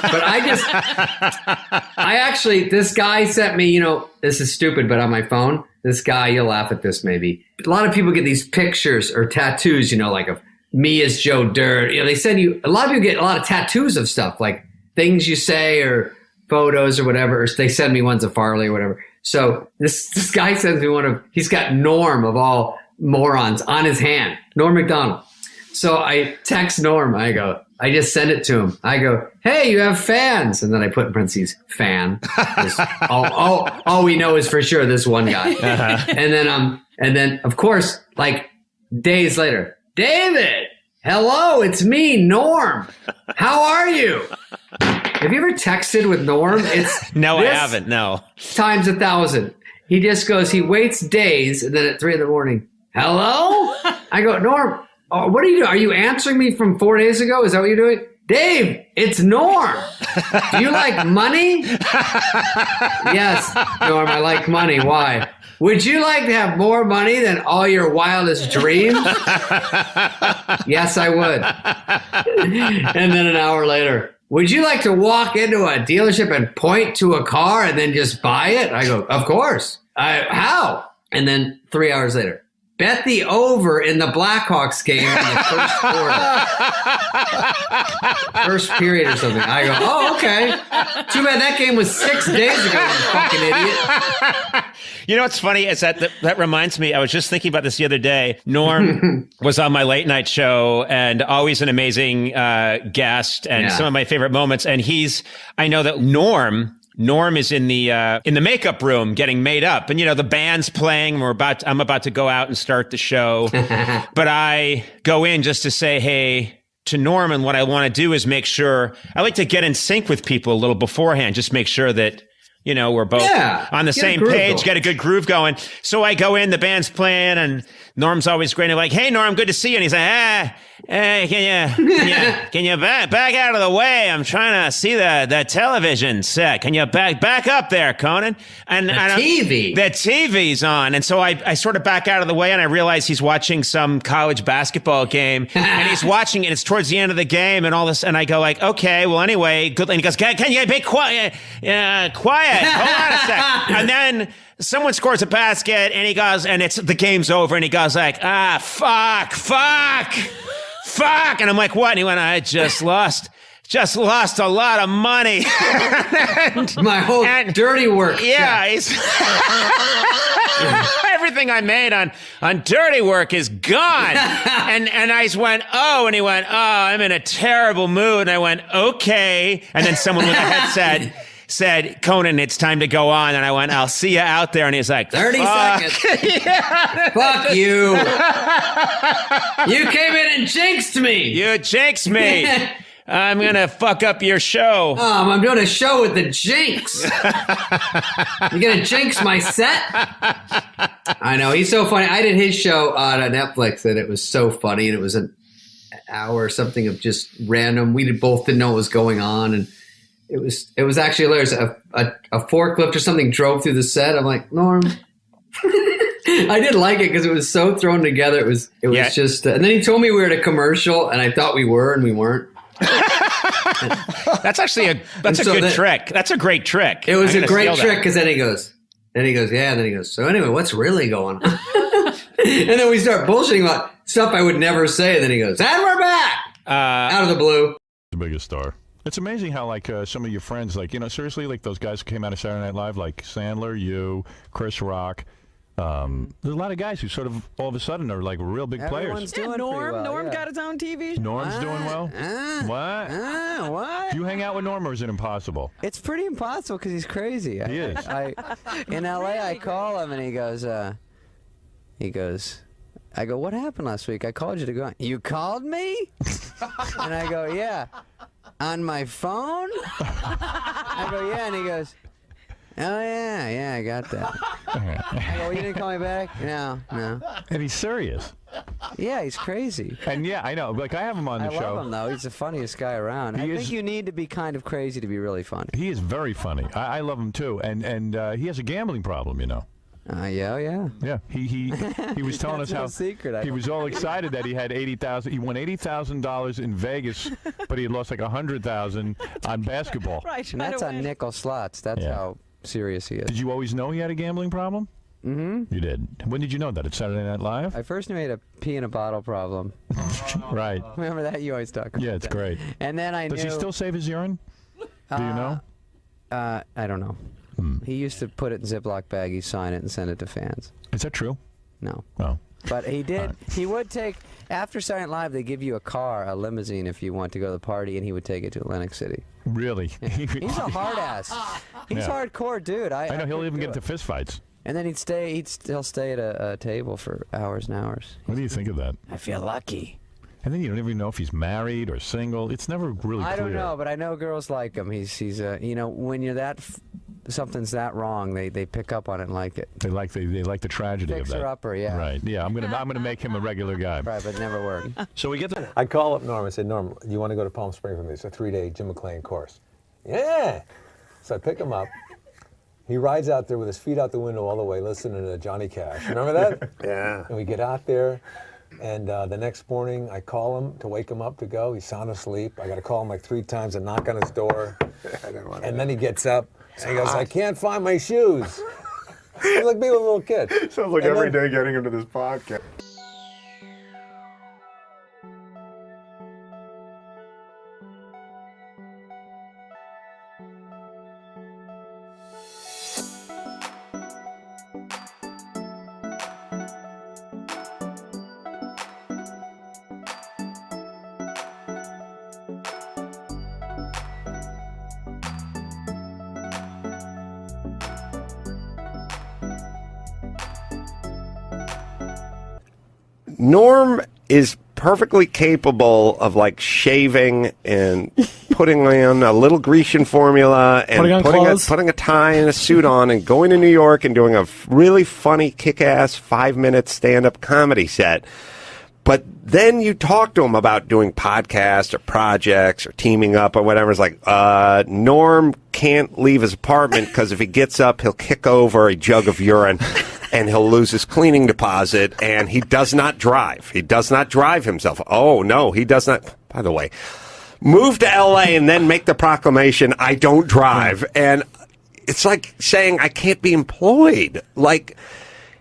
But this guy sent me, this is stupid, but on my phone, this guy, you'll laugh at this maybe. A lot of people get these pictures or tattoos, like of me as Joe Dirt. They send you, a lot of people get a lot of tattoos of stuff, like things you say or photos or whatever. Or they send me ones of Farley or whatever. So this guy sends me he's got Norm of all morons on his hand, Norm Macdonald. So I text Norm. I just send it to him. I go, hey, you have fans. And then I put in parentheses, fan. All we know is for sure this one guy. Uh-huh. And then of course, like days later, David, hello, it's me, Norm. How are you? Have you ever texted with Norm? No, I haven't. No. Times 1,000. He just goes, he waits days, and then at 3 a.m, hello? I go, Norm, what are you doing? Are you answering me from 4 days ago? Is that what you're doing? Dave, it's Norm. Do you like money? Yes, Norm, I like money. Why? Would you like to have more money than all your wildest dreams? Yes, I would. And then an hour later, would you like to walk into a dealership and point to a car and then just buy it? I go, of course. How? And then 3 hours later, bet the over in the Blackhawks game in the first quarter. First period or something. I go, oh, okay. Too bad that game was 6 days ago, you fucking idiot. You know what's funny is that reminds me, I was just thinking about this the other day. Norm was on my late night show and always an amazing guest and some of my favorite moments. And I know that Norm is in the makeup room getting made up, and the band's playing. I'm about to go out and start the show, but I go in just to say hey to Norm, and what I want to do is make sure I like to get in sync with people a little beforehand, just make sure that we're both on the same page, get a good groove going. So I go in, the band's playing, and Norm's always great. Like, hey, Norm, good to see you. And he's like, hey, can you back out of the way? I'm trying to see the television set. Can you back up there, Conan? And the TV. The TV's on. And so I sort of back out of the way, and I realize he's watching some college basketball game, and he's watching it. It's towards the end of the game and all this. And I go like, okay, well, anyway, good. And he goes, can you be quiet? Quiet. Hold on a sec. And then someone scores a basket, and he goes, and the game's over, and he goes like, fuck. And I'm like, what? And he went, I just lost a lot of money. My whole dirty work. Yeah. Everything I made on dirty work is gone. And I went, oh, and he went, oh, I'm in a terrible mood. And I went, okay. And then someone with a headset said, Conan, it's time to go on. And I went, I'll see you out there. And he's like, 30 seconds. Fuck you. You came in and jinxed me. You jinxed me. I'm going to fuck up your show. I'm doing a show with the jinx. You going to jinx my set? I know. He's so funny. I did his show on Netflix, and it was so funny. And it was an hour or something of just random. We both didn't know what was going on. And it was actually hilarious. A forklift or something drove through the set. I'm like, Norm. I did like it because it was so thrown together. It was just. And then he told me we were at a commercial, and I thought we were, and we weren't. That's actually a good trick. That's a great trick. It was a great trick because then he goes, yeah. And then he goes, so anyway, what's really going on? And then we start bullshitting about stuff I would never say. And then he goes, and we're back out of the blue. The biggest star. It's amazing how, like, some of your friends, like, seriously, like those guys who came out of Saturday Night Live, like Sandler, you, Chris Rock. There's a lot of guys who sort of all of a sudden are like real big players. Doing Norm got his own TV show. Norm's doing well. What? What? Do you hang out with Norm, or is it impossible? It's pretty impossible because he's crazy. He is. In L.A., I call him and he goes, I go, what happened last week? I called you to go on. You called me? And I go, yeah. On my phone? I go, yeah. And he goes, oh, yeah, I got that. I go, you didn't call me back? No. And he's serious. Yeah, he's crazy. And yeah, I know. Like, I have him on the show. I love him, though. He's the funniest guy around. I think you need to be kind of crazy to be really funny. He is very funny. I love him, too. And he has a gambling problem, Yeah. Yeah, he was telling us how secret. he was all excited that he had 80,000. He won $80,000 in Vegas, but he had lost like 100,000 on basketball. Right, and that's on nickel slots. That's how serious he is. Did you always know he had a gambling problem? Mm-hmm. You did. When did you know that? At Saturday Night Live? I first knew he had a pee in a bottle problem. Right. Remember that? You always talk about Yeah, it's that. great. And then I knew... Does he still save his urine? Do you know? I don't know. He used to put it in Ziploc baggies, sign it, and send it to fans. Is that true? No. Oh. But he did. He would take... After Saturday Night Live, they give you a car, a limousine, if you want to go to the party, and he would take it to Atlantic City. Really? Yeah. He's a hard ass. He's hardcore, dude. I know he'll even get into fist fights. And then he'll stay at a table for hours and hours. What do you think of that? I feel lucky. And then you don't even know if he's married or single. It's never really clear. I don't know, but I know girls like him. He's when you're something's that wrong, they pick up on it and like it. They like the tragedy of that. Fixer upper, yeah. Right. Yeah, I'm gonna make him a regular guy. Right, but it never worked. So we get to I call up Norm. I said, Norm, you want to go to Palm Springs with me? It's a 3-day Jim McClain course. Yeah. So I pick him up. He rides out there with his feet out the window all the way, listening to Johnny Cash. Remember that? Yeah. And we get out there, and the next morning I call him to wake him up to go. He's sound asleep. I got to call him like 3 times and knock on his door. And then he gets up and he goes, I can't find my shoes. He's like being a little kid. Sounds like every day getting into this podcast. Norm is perfectly capable of like shaving and putting on a little Grecian formula and putting a tie and a suit on and going to New York and doing a really funny, kick-ass 5-minute stand-up comedy set. But then you talk to him about doing podcasts or projects or teaming up or whatever. It's like, Norm can't leave his apartment because if he gets up, he'll kick over a jug of urine and he'll lose his cleaning deposit. And he does not drive. He does not drive himself. Oh, no, he does not. By the way, move to L.A. and then make the proclamation, I don't drive. And it's like saying I can't be employed. Like,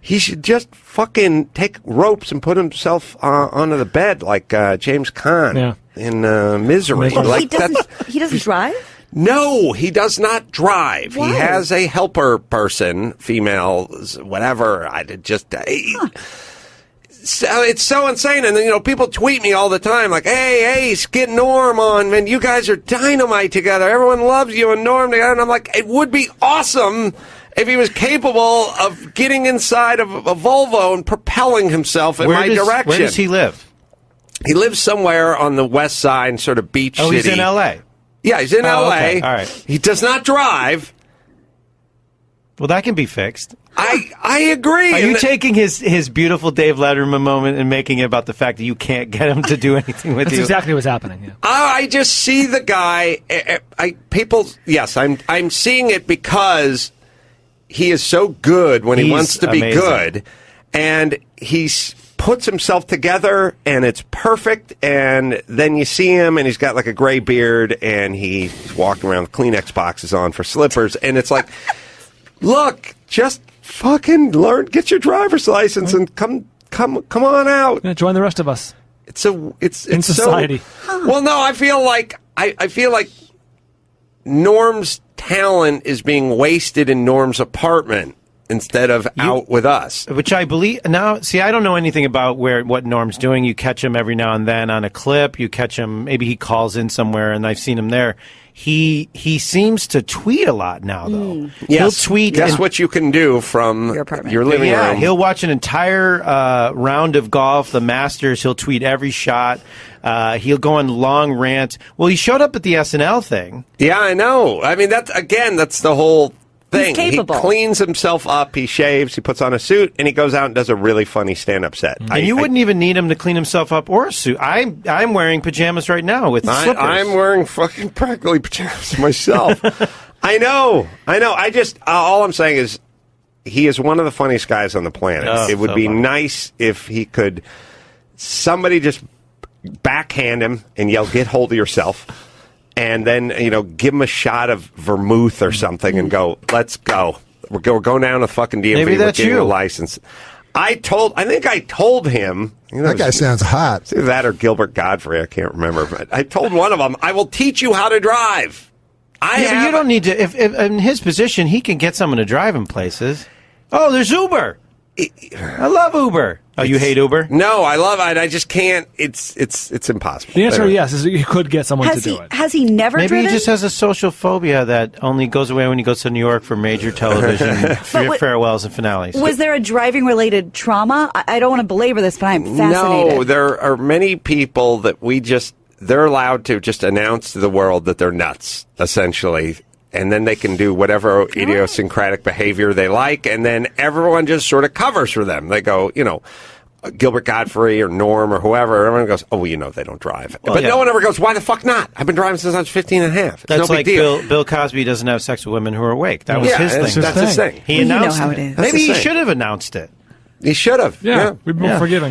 he should just fucking take ropes and put himself onto the bed like James Caan in Misery. Like he doesn't drive? No, he does not drive. Why? He has a helper person, female, whatever. So it's so insane. And then, people tweet me all the time like, hey, get Norm on, man. You guys are dynamite together. Everyone loves you and Norm together. And I'm like, it would be awesome if he was capable of getting inside of a Volvo and propelling himself in my direction. Where does he live? He lives somewhere on the west side, sort of beach city. Oh, he's in L.A.? Yeah, he's in L.A. Okay. All right. He does not drive. Well, that can be fixed. I agree. Are you taking his beautiful Dave Letterman moment and making it about the fact that you can't get him to do anything with you? That's exactly what's happening. Yeah. I just see the guy. I'm seeing it because he is so good when he wants to be good, and he puts himself together, and it's perfect. And then you see him, and he's got like a gray beard, and he's walking around with Kleenex boxes on for slippers, and it's like, look, just fucking learn, get your driver's license, and come on out. Yeah, join the rest of us. It's in society. Well, no, I feel like Norm's talent is being wasted in Norm's apartment instead of out with us. Which I believe now. See, I don't know anything about what Norm's doing. You catch him every now and then on a clip. You catch him. Maybe he calls in somewhere, and I've seen him there. He seems to tweet a lot now, though. Yes. He'll tweet. Guess what you can do from your living room. Yeah, he'll watch an entire round of golf, the Masters. He'll tweet every shot. He'll go on long rants. Well, he showed up at the SNL thing. Yeah, I know. I mean, that's the whole thing. He's capable. He cleans himself up, he shaves, he puts on a suit, and he goes out and does a really funny stand-up set. And you wouldn't even need him to clean himself up or a suit. I'm wearing pajamas right now with slippers. I'm wearing fucking practically pajamas myself. I know. I just all I'm saying is he is one of the funniest guys on the planet. Oh, it would so be funny. nice if he could, somebody just backhand him and yell, "Get hold of yourself." And then, give him a shot of vermouth or something and go, "Let's go. We're going down to fucking DMV. Maybe that's We're getting you. a license." I think I told him. That guy sounds hot. It's either that or Gilbert Godfrey. I can't remember. But I told one of them, "I will teach you how to drive." But you don't need to. If in his position, he can get someone to drive him places. Oh, there's Uber. I love Uber. Oh, you hate Uber? No, I love it. I just can't. It's impossible. The answer, Anyway. yes, is you could get someone to do it. Has he never Maybe driven? he just has a social phobia that only goes away when he goes to New York for major television farewells and finales. Was there a driving-related trauma? I don't want to belabor this, but I'm fascinated. No, there are many people that they're allowed to just announce to the world that they're nuts, essentially. And then they can do whatever idiosyncratic behavior they like, and then everyone just sort of covers for them. They go, Gilbert Godfrey or Norm or whoever, everyone goes, "Oh, well, they don't drive." Well, but yeah. no one ever goes, "Why the fuck not? I've been driving since I was 15 and a half. It's That's no like big deal." Bill Cosby doesn't have sex with women who are awake. That was Yeah, his thing. that's his thing. He Well, you know announced how it. it is. Maybe That's he his thing. should have announced it. He should have. Yeah, we've been forgiving.